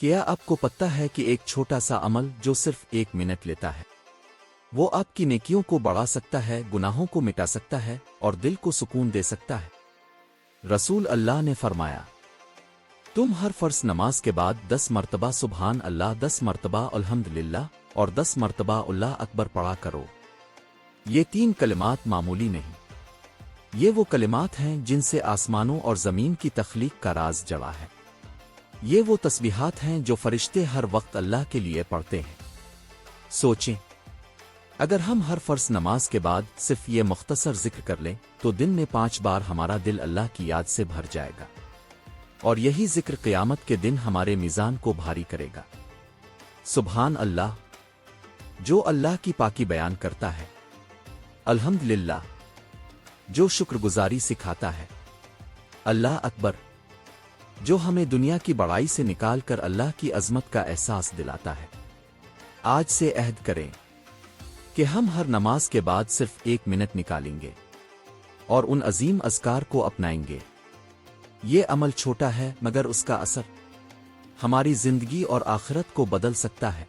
کیا آپ کو پتہ ہے کہ ایک چھوٹا سا عمل جو صرف 1 منٹ لیتا ہے وہ آپ کی نیکیوں کو بڑھا سکتا ہے، گناہوں کو مٹا سکتا ہے اور دل کو سکون دے سکتا ہے؟ رسول اللہ نے فرمایا، تم ہر فرض نماز کے بعد 10 مرتبہ سبحان اللہ، 10 مرتبہ الحمدللہ اور 10 مرتبہ اللہ اکبر پڑھا کرو۔ یہ 3 کلمات معمولی نہیں، یہ وہ کلمات ہیں جن سے آسمانوں اور زمین کی تخلیق کا راز جڑا ہے۔ یہ وہ تسبیحات ہیں جو فرشتے ہر وقت اللہ کے لیے پڑھتے ہیں۔ سوچیں، اگر ہم ہر فرض نماز کے بعد صرف یہ مختصر ذکر کر لیں تو دن میں 5 بار ہمارا دل اللہ کی یاد سے بھر جائے گا، اور یہی ذکر قیامت کے دن ہمارے میزان کو بھاری کرے گا۔ سبحان اللہ، جو اللہ کی پاکی بیان کرتا ہے۔ الحمدللہ، جو شکر گزاری سکھاتا ہے۔ اللہ اکبر، جو ہمیں دنیا کی بڑائی سے نکال کر اللہ کی عظمت کا احساس دلاتا ہے۔ آج سے عہد کریں کہ ہم ہر نماز کے بعد صرف 1 منٹ نکالیں گے اور ان عظیم اذکار کو اپنائیں گے۔ یہ عمل چھوٹا ہے مگر اس کا اثر ہماری زندگی اور آخرت کو بدل سکتا ہے۔